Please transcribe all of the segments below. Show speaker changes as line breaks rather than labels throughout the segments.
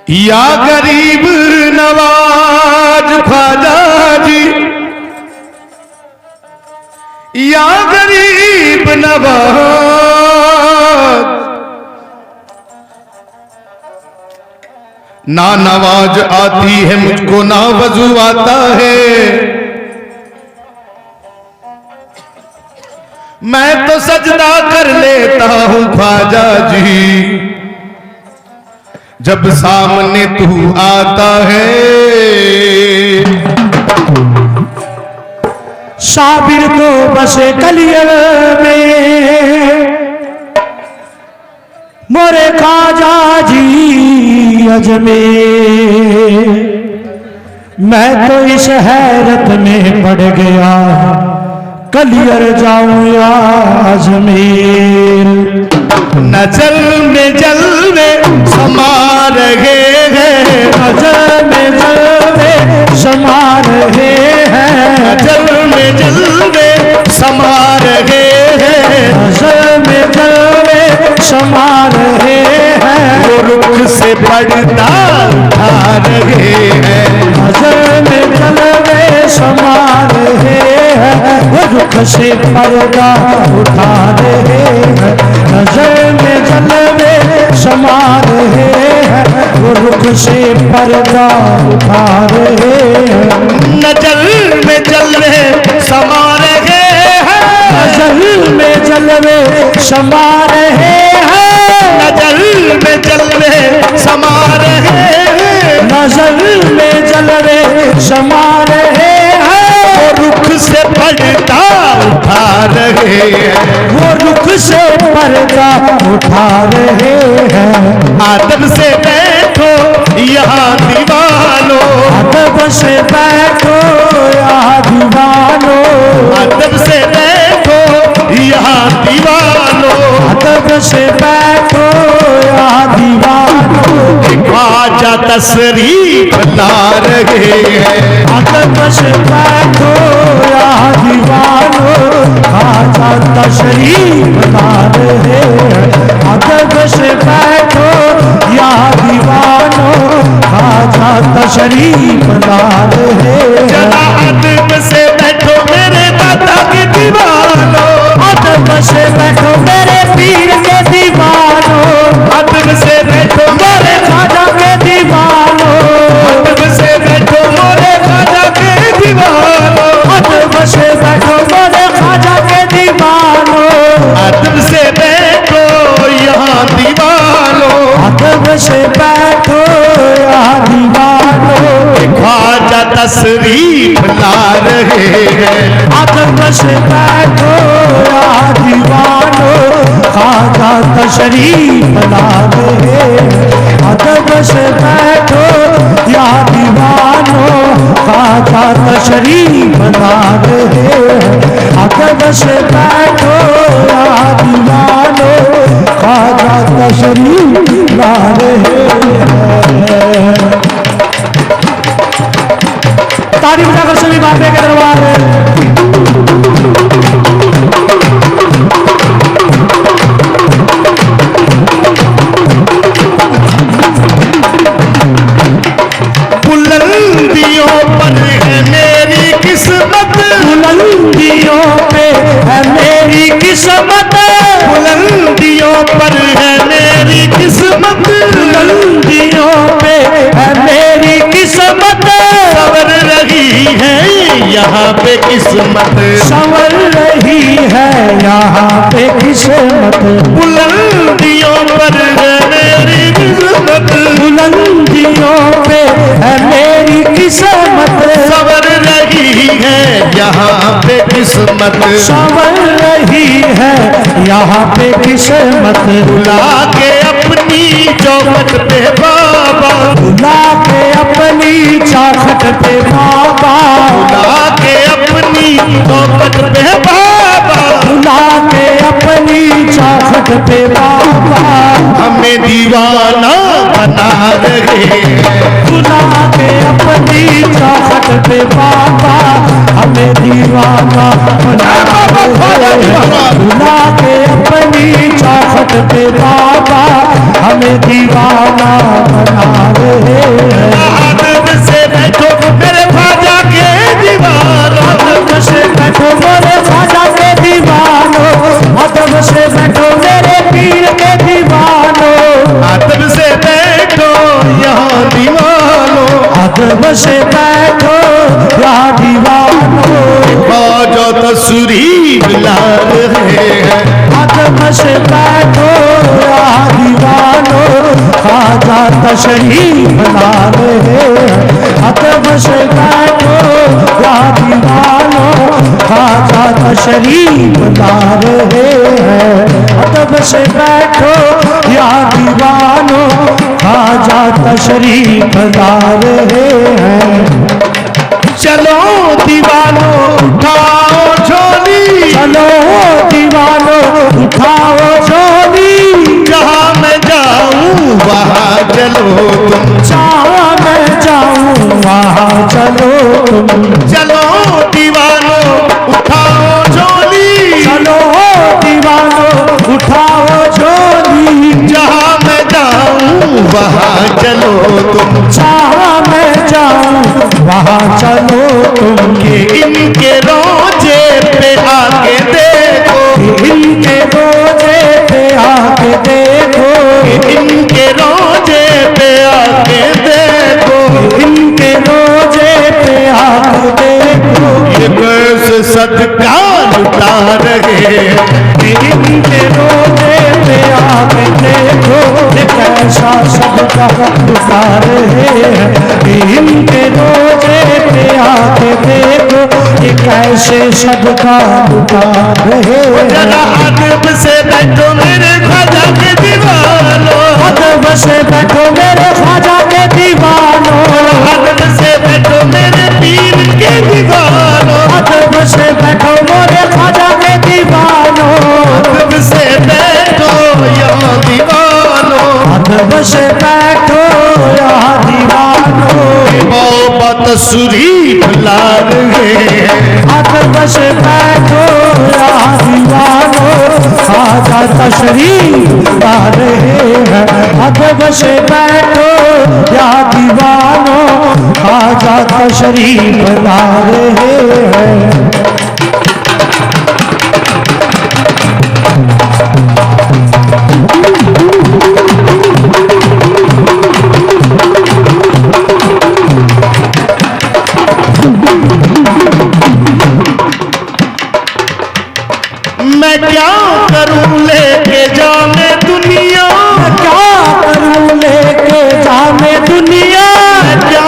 या गरीब नवाज ख्वाजा जी, या गरीब नवाज, ना नवाज आती है मुझको ना वजू आता है, मैं तो सजदा कर लेता हूं ख्वाजा जी जब सामने तू आता है।
साबिर तो बसे कलियर में मोरे ख्वाजा जी अजमेर, मैं तो इस हैरत में पड़ गया कलियर जाऊं या अजमेर।
नजर में जलवे समा रहे हैं,
नजर में जलवे समा रहे हैं,
नजर में जलवे समा रहे हैं,
नजर में जलवे समा रहे हैं,
वो रुख से पर्दा उठा रहे हैं,
नजर में जलवे समा रहे हैं, वो रुख से पर्दा उठा रहे हैं, नजर में जलवे समा रहे हैं, वो रुख से पर्दा उठा रहे हैं,
नजर में जलवे समा रहे हैं,
नजर में जलवे समा रहे हैं,
नजर में जलवे समा रहे हैं,
नजर में जलवे समा रहे हैं,
वो रुख से पर्दा उठा रहे हैं,
वो रुख से पर्दा उठा रहे हैं।
आदम से बैठो यहाँ दीवानो,
अदब से बैठो यहाँ दीवानो,
अदब से बैठो यहाँ दीवानो,
अदब से बैठो यहाँ दीवानो,
ख्वाजा तशरीफ ला रहे हैं,
अदब से बैठो यहाँ दीवानो, ख्वाजा तशरीफ ला रहे हैं, अदब से बैठो यहाँ दीवानो, ख्वाजा तशरीफ ला रहे हैं।
जरा अदब से बैठो मेरे दादा के दीवानो,
अदब से बैठो मेरे पीर के दीवानो,
अदब से बैठो
मेरे ख्वाजा के दीवानो,
अदब से बैठो मोरे ख्वाजा के दीवानो,
अदब से बैठो मेरे ख्वाजा के दीवानो,
अदब से बैठो यहाँ दीवानो,
अदब से बैठो यहाँ दीवानो,
ख्वाजा तशरीफ ला रहे हैं,
अदब से बैठो यहाँ दीवानो, ख्वाजा तशरीफ ला रहे हैं, अदब से बैठो यहाँ दीवानो, ख्वाजा तशरीफ ला रहे हैं, अदब से बैठो यहाँ दीवानो, ख्वाजा तशरीफ ला रहे हैं। तारीफ जाकर सभी बातें के दरबार है।
बुलंदियों पर है मेरी किस्मत,
बुलंदियों पे है मेरी किस्मत,
बुलंदियों पर है मेरी किस्मत,
बुलंदियों पे है मेरी किस्मत,
सवर रही है यहाँ पे किस्मत,
संवर रही है यहाँ पे किस्मत,
बुलंदियों पर है मेरी किस्मत,
बुलंदियों पे है मेरी किस्मत,
सवर रही है यहाँ पे किस्मत,
संवर रही है यहाँ पे किस्मत,
बुला के अपनी चौखट पे बाबा,
बुला के अपनी चाखट पे बाबा,
बुला के अपनी चौखट पे बाबा,
बुला के अपनी चाखट पे बाबा,
हमें दीवाना बना रहे हैं,
बुला के अपनी चाखट पे बाबा, हमें दीवाना बना रहे हैं, बुला के अपनी चाखट पे बाबा, हमें दीवाना बना रहे अदब से बैठो या दीवानो,
ख्वाजा तशरीफ ला रहे हैं।
अदब से बैठो या दीवानो, ख्वाजा तशरीफ ला रहे हैं। अदब से बैठो या दीवानो, ख्वाजा तशरीफ ला रहे हैं। अदब से बैठो या दीवानो, ख्वाजा तशरीफ ला रहे हैं।
चलो दीवानो उठाओ झोली,
चलो दीवानो उठाओ झोली,
जहाँ मैं जाऊँ वहाँ चलो तुम।
जहाँ मैं जाऊँ वहाँ चलो तुम।
चलो दीवानो उठाओ झोली,
चलो दीवानो उठाओ झोली,
जहाँ मैं जाऊँ वहाँ चलो तुम।
जहाँ मैं जाऊँ वहाँ चलो तुम।
कि इनके रोजे पे आके देखो,
इनके रोजे पे आके देखो,
इनके रोजे पे आके देखो,
इनके रोजे पे आके देखो।
ये कैसे सदका लुटा रहे हैं।
इनके रोजे पे आके देखो, ये कैसा सबका लुटा रहे हैं। इनके रोजे पे आके देखो, ये कैसे सबका लुटा रहे
जरा
हैं।
अदब से बैठो मेरे ख्वाजा के दीवानो,
अदब से बैठो मेरे ख्वाजा के दीवानो,
अदब से बैठो मेरे पीर के दीवानो,
अदब से बैठो मेरे ख्वाजा के दीवानो,
अदब से बैठो या दीवानो।
अदब से बैठो या दीवानो,
बाबा तशरीफ ला रहे हैं।
अदब से बैठो या दीवानो, ख्वाजा तशरीफ ला रहे हैं। अदब से बैठो या दीवानो, ख्वाजा तशरीफ ला रहे हैं।
मैं क्या करूं लेके जाने दुनिया,
क्या करूं लेके जाने दुनिया,
क्या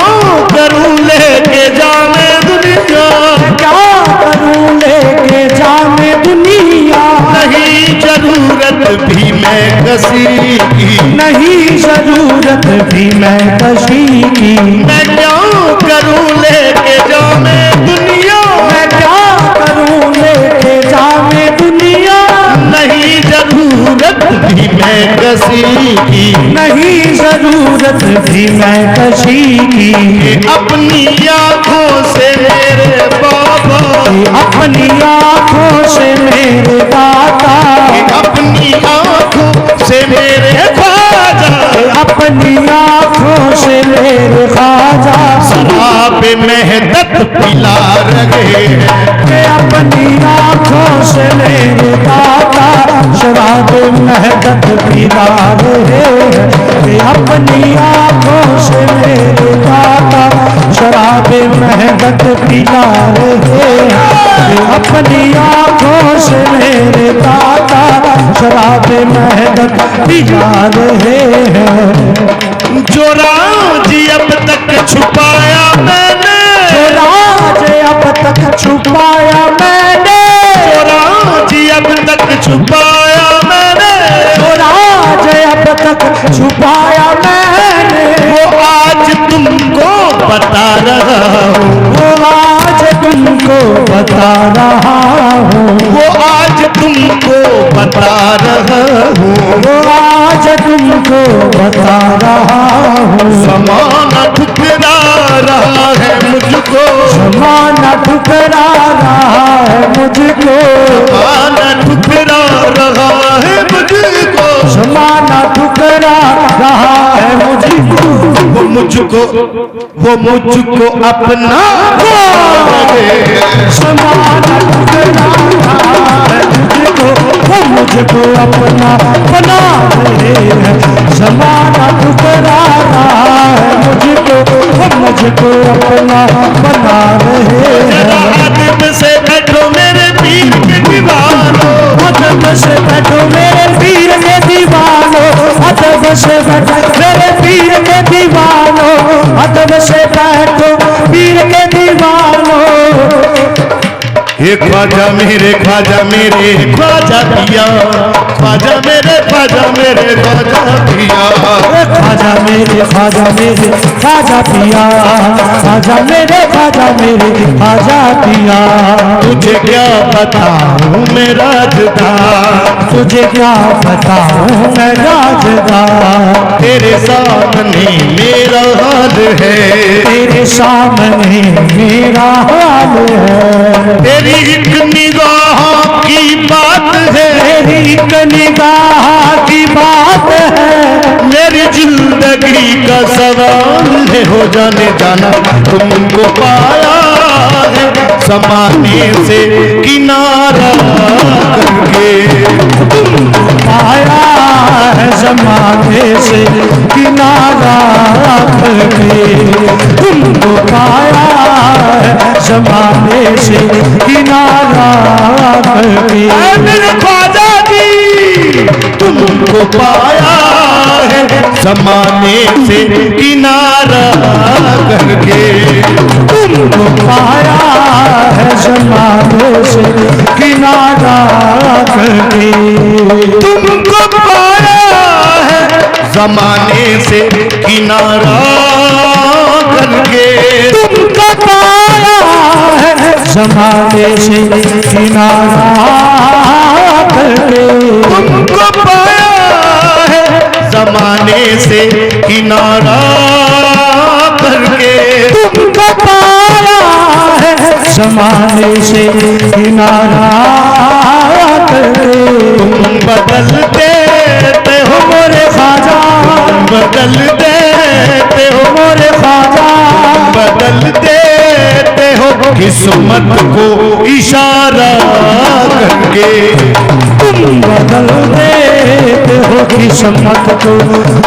करूं लेके जाने दुनिया।
क्या करूं लेके जाने दुनिया,
नहीं जरूरत भी मैं किसी की,
नहीं जरूरत भी मैं कशी की।
मैं क्या करूं लेके जाने दुनिया,
मैं क्या करूं लेके जाने दुनिया,
नहीं जरूरत भी मैं किसी की।
नहीं जरूरत भी मैं कशी की।
अपनी आँखों से मेरे बाबा,
अपनी आँखों से मेरे दाता,
अपनी आँखों से मेरे ख्वाजा,
अपनी आँखों से मेरे ख्वाजा
शराब मेहदत पिला रहे हैं।
अपनी आँखों से मेरे दाता शराब मेहदत पिला रहे हैं। अपनी आँखों से मेरे दाता शराब मेहदत पिला रहे हैं। अपनी आँखों से मेरे दाता शराब मेहदत पिला रहे हैं।
जो राज अब तक छुपाया मैंने,
जो राज अब तक छुपाया मैंने,
जो राज अब तक छुपाया मैंने,
जो राज अब तक छुपाया मैंने,
वो आज तुमको बता रहा हूँ,
वो आज तुमको बता रहा हूँ,
वो आज तुमको बता रहा हूँ।
वो आज तुमको बता रहा हूँ।
ज़माना ठुकरा रहा है मुझको,
ज़माना ठुकरा रहा है मुझको,
ज़माना ठुकरा रहा है मुझको,
ज़माना ठुकरा रहा है मुझको,
वो मुझको अपना
ज़माना ठुकरा रहा है मुझको, वो मुझको अपना बना रहे हैं। ज़माना ठुकरा रहा है मुझको, वो मुझको मौला बना रहे हैं।
अदब से बैठो मेरे पीर के दीवानो,
अदब से बैठो मेरे पीर के दीवानो, अदब से बैठो मेरे पीर के दीवानो, अदब से बैठो पीर के दीवानो।
ये ख्वाजा मेरे ख्वाजा मेरे ख्वाजा पिया, ख्वाजा मेरे ख्वाजा मेरे ख्वाजा पिया,
ख्वाजा मेरे ख्वाजा मेरे ख्वाजा पिया, ख्वाजा मेरे ख्वाजा मेरे ख्वाजा पिया।
तुझे क्या बताऊं मैं राजदार,
तुझे क्या बताऊं मैं राजदार,
तेरे सामने मेरा हाल है,
तेरे सामने मेरा हाल है।
तेरी एक निगाह की बात है,
तेरी एक निगाह की बात है,
मेरी जिंदगी का सवाल है। हो जाने जाना तुमको पाया है समाने से किनारा करके,
पाया है जमाने से किनारा करके, तुमको पाया है जमाने से किनारा करके।
मेरे ख्वाजा जी तुमको पाया है जमाने से किनारा करके,
तुमको पाया है जमाने से किनारा करके,
तुमको पाया है जमाने से किनारा करके,
तुमको पाया है जमाने से किनारा करके,
तुमको पाया है जमाने से किनारा करके,
तुमको पाया है जमाने से किनारा करके।
तुम बदल देते हो
मोरे ख्वाजा,
बदल देते हो
मोरे ख्वाजा,
बदल देते हो किस्मत को इशारा करके,
तुम बदल देते हो किस्मत को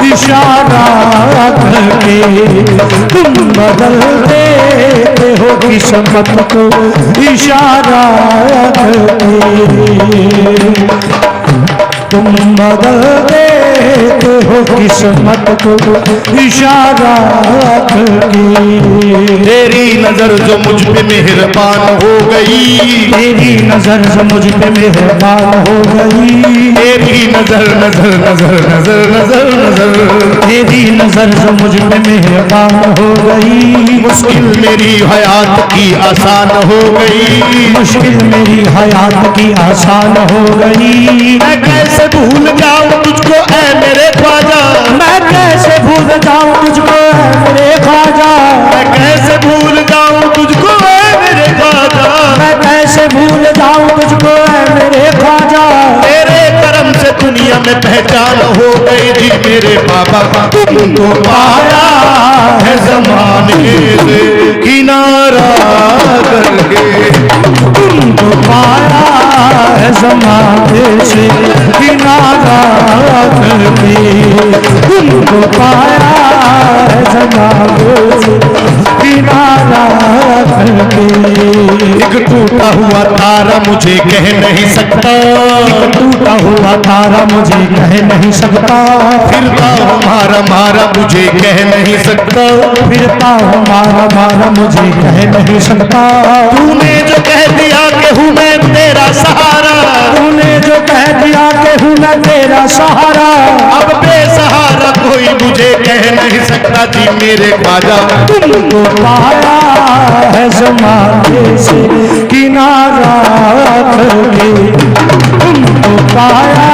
इशारा करके, तुम बदल देते हो किस्मत को इशारा करके, तुम बदल देते हो किस्मत को इशारा करके।
तेरी नजर जो मुझ पे मेहरबान हो गई,
तेरी नजर जो मुझ पे मेहरबान हो गई,
तेरी नजर नजर नजर नजर नजर नजर,
तेरी नजर जो मुझ पे मेहरबान हो गई,
मुश्किल मेरी हयात की आसान हो गई,
मुश्किल मेरी हयात की आसान हो गई।
मैं कैसे भूल जाऊं तुझको ऐ मेरे ख्वाजा,
मैं कैसे भूल जाऊं तुझको ऐ मेरे ख्वाजा,
मैं कैसे भूल जाऊं तुझको ऐ मेरे ख्वाजा,
मैं कैसे भूल जाऊं तुझको ऐ मेरे ख्वाजा।
तेरे करम से दुनिया में पहचान हो गई जी मेरे बाबा, तुमको पाया है जमाने से किनारा करके,
तुमको पाया है जमाने से किनारा करके, तुमको पाया है जमाने से किनारा करके।
एक टूटा हुआ तारा मुझे कह नहीं सकता,
टूटा हुआ तारा मुझे कह नहीं सकता,
फिरता हमारा मारा मुझे कह नहीं सकता,
फिरता हमारा मारा मुझे कह नहीं सकता।
तूने जो कह दिया कि हूँ मैं तेरा सहारा,
तूने जो कह दिया कि हूँ मैं तेरा सहारा,
अब बेसहारा कोई मुझे कह नहीं सकता जी मेरे ख्वाजा,
तुमको पाया है जमाने से किनारा करके, तुमको पाया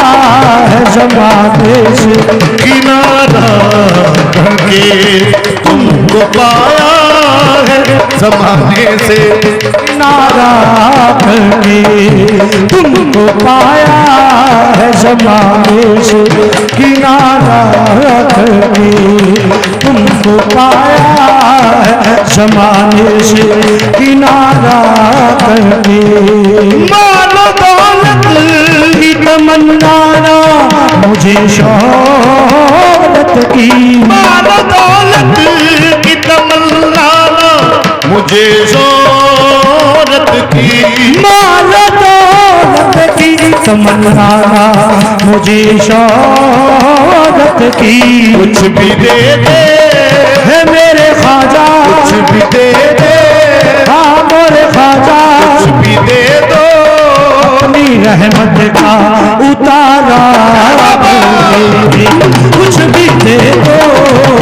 है जमाने से
किनारा करके, तुमको पाया है जमाने से
किनारा करके, तुमको पाया है जमाने से किनारा करके, तुमको पाया है जमाने से किनारा करके।
मानो दौलत
की तमन्ना ना मुझे शोहरत की,
मानो दौलत की तमन्ना मुझे शोहरत की
माल दौलत की तमन्ना मुझे शौकत की।
कुछ भी दे दे
है मेरे ख्वाजा,
कुछ भी दे दे
हाँ मोरे ख्वाजा,
कुछ भी दे दो
अपनी रहमत का उतारा कुछ भी दे दो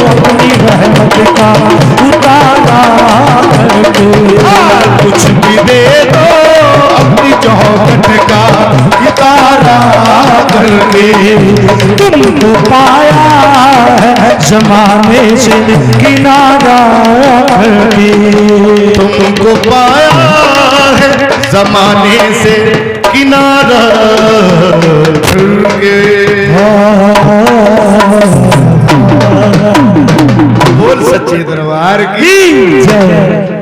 अपनी रहमत का उतारा करके।
कुछ भी दे दो अपनी चौखट का इतारा करके।
तुमको पाया है जमाने से किनारा करके।
तुमको पाया है जमाने से किनारा करके। बोल सच्चे दरबार की
जय।